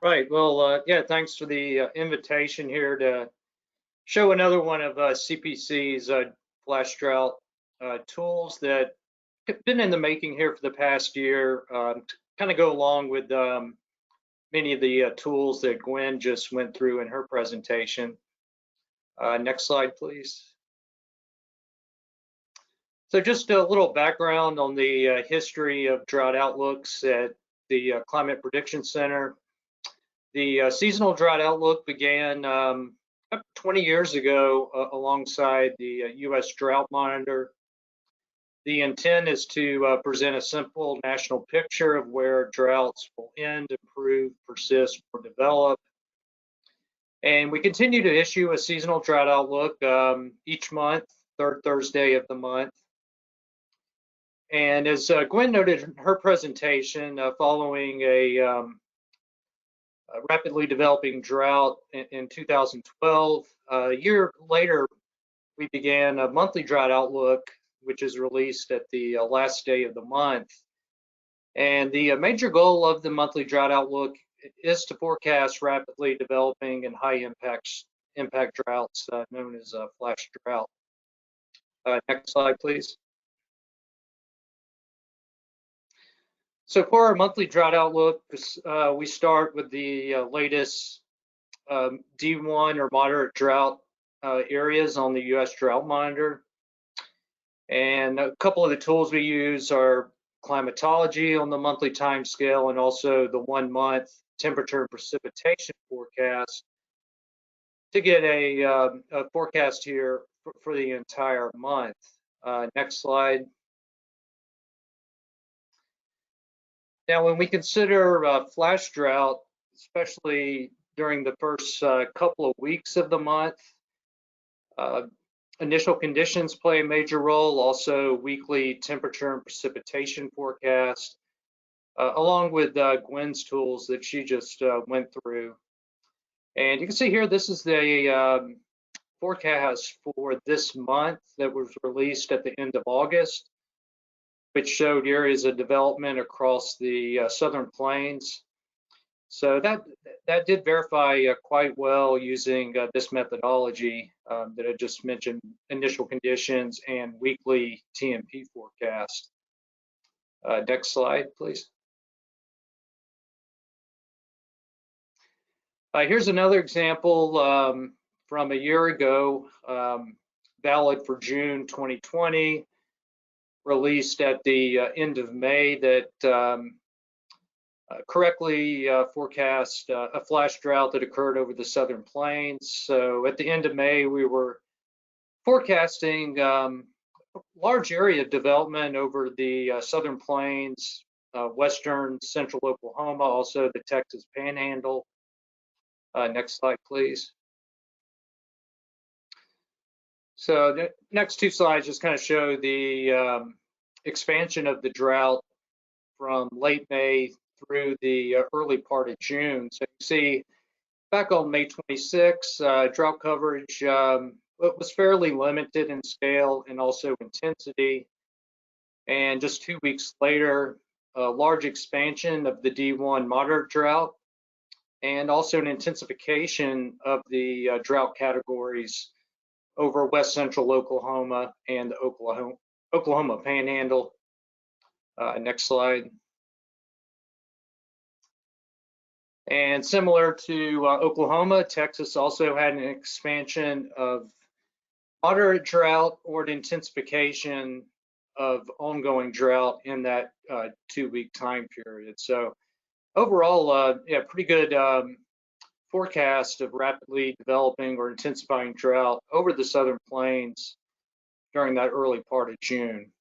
Right. Well, yeah, thanks for the invitation here to show another one of CPC's flash drought tools that have been in the making here for the past year, to kind of go along with many of the tools that Gwen just went through in her presentation. Next slide, please. So just a little background on the history of drought outlooks at the Climate Prediction Center. The seasonal drought outlook began 20 years ago alongside the U.S. Drought Monitor. The intent is to present a simple national picture of where droughts will end, improve, persist, or develop. And we continue to issue a seasonal drought outlook each month, third Thursday of the month. And as Gwen noted in her presentation, following a rapidly developing drought in 2012. A year later, we began a monthly drought outlook, which is released at the last day of the month. And the major goal of the monthly drought outlook is to forecast rapidly developing and high impact droughts known as flash drought. Next slide, please. So for our monthly drought outlook, we start with the latest D1 or moderate drought areas on the U.S. Drought Monitor. And a couple of the tools we use are climatology on the monthly time scale and also the 1 month temperature and precipitation forecast to get a forecast here for the entire month. Next slide. Now, when we consider flash drought, especially during the first couple of weeks of the month, initial conditions play a major role, also weekly temperature and precipitation forecast, along with Gwen's tools that she just went through. And you can see here, this is the forecast for this month that was released at the end of August, which showed areas of development across the southern plains. So that did verify quite well using this methodology that I just mentioned, initial conditions and weekly TMP forecast. Next slide, please. Here's another example from a year ago, valid for June 2020. Released at the end of May that correctly forecast a flash drought that occurred over the southern plains. So at the end of May, we were forecasting large area of development over the southern plains, western central Oklahoma, also the Texas Panhandle. Next slide, please. So the next two slides just kind of show the expansion of the drought from late May through the early part of June. So you see back on May 26, drought coverage was fairly limited in scale and also intensity. And just 2 weeks later, a large expansion of the D1 moderate drought and also an intensification of the drought categories over west central Oklahoma and the Oklahoma Panhandle. Next slide. And similar to Oklahoma, Texas also had an expansion of moderate drought or an intensification of ongoing drought in that 2 week time period. So overall, yeah, pretty good forecast of rapidly developing or intensifying drought over the southern plains during that early part of June.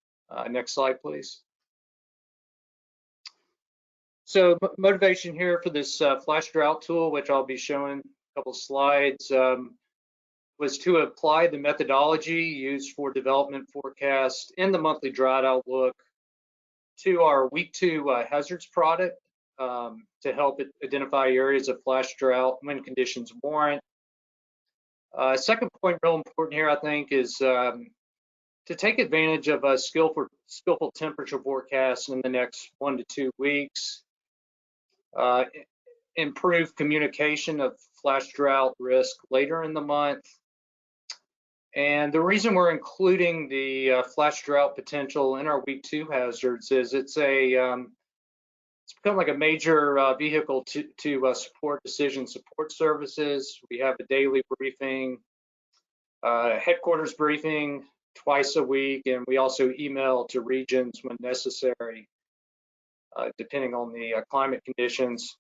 Next slide, please. So motivation here for this flash drought tool, which I'll be showing a couple slides, was to apply the methodology used for development forecast in the monthly drought outlook to our Week-2 Hazards product to help identify areas of flash drought when conditions warrant. Second point real important here, I think, is to take advantage of a skillful temperature forecast in the next 1 to 2 weeks. improve communication of flash drought risk later in the month. And the reason we're including the flash drought potential in our week 2 hazards is it's become like a major vehicle to support decision support services. We have a daily briefing, headquarters briefing twice a week, and we also email to regions when necessary, depending on the climate conditions.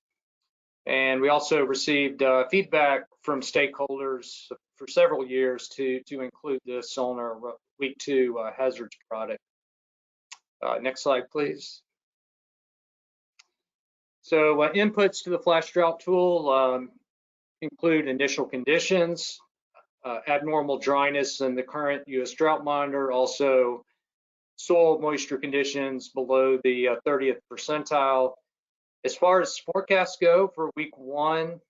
And we also received feedback from stakeholders for several years to include this on our week 2 hazards product. Next slide, please. So inputs to the flash drought tool include initial conditions, abnormal dryness in the current U.S. Drought Monitor, also soil moisture conditions below the 30th percentile. As far as forecasts go for week 1,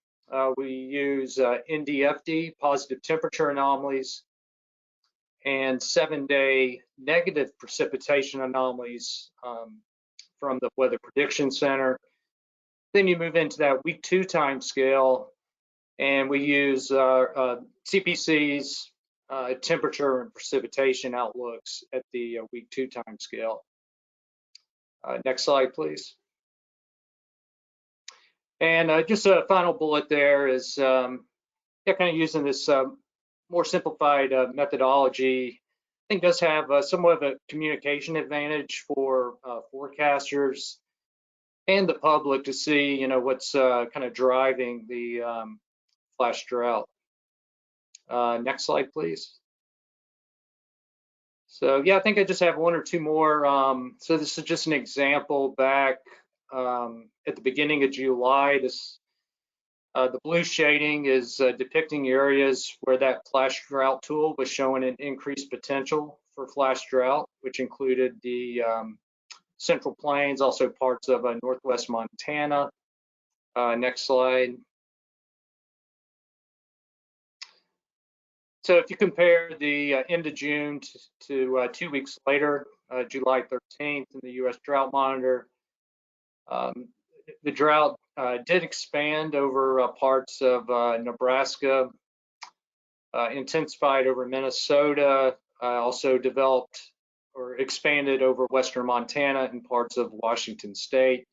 we use NDFD, positive temperature anomalies, and 7-day negative precipitation anomalies from the Weather Prediction Center. Then you move into that week 2 time scale, and we use CPC's temperature and precipitation outlooks at the week 2 time scale. Next slide, please. And just a final bullet there is kind of using this more simplified methodology. I think does have somewhat of a communication advantage for forecasters and the public to see, what's kind of driving the flash drought. Next slide, please. So yeah, I think I just have 1 or 2 more. So this is just an example back at the beginning of July. The blue shading is depicting areas where that flash drought tool was showing an increased potential for flash drought, which included the Central Plains, also parts of Northwest Montana. Next slide. So if you compare the end of June to 2 weeks later, July 13th in the U.S. Drought Monitor, the drought did expand over parts of Nebraska, intensified over Minnesota, also developed or expanded over western Montana and parts of Washington State.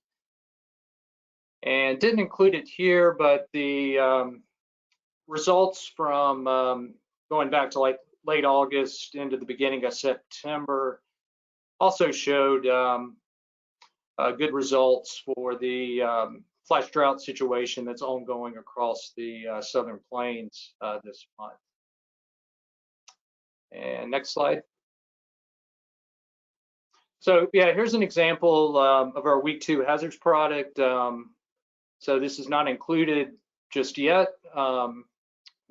And didn't include it here, but the results from going back to like late August into the beginning of September also showed good results for the flash drought situation that's ongoing across the Southern Plains this month. And next slide. So yeah, here's an example of our week 2 hazards product. So this is not included just yet.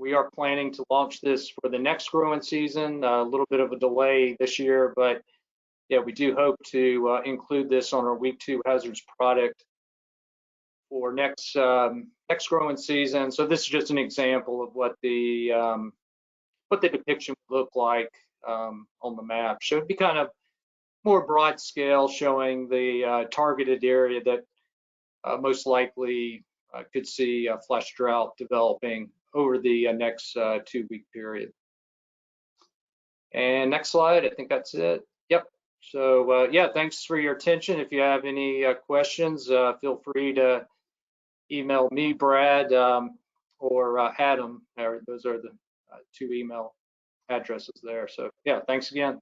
We are planning to launch this for the next growing season, a little bit of a delay this year, but yeah, we do hope to include this on our week 2 hazards product for next growing season. So this is just an example of what the depiction would look like on the map. So it'd be kind of more broad scale, showing the targeted area that most likely could see flash drought developing over the next 2-week period. And next slide, I think that's it. Yep. So yeah, thanks for your attention. If you have any questions, feel free to email me, Brad, or Adam. Those are the 2 email addresses there. So yeah, thanks again.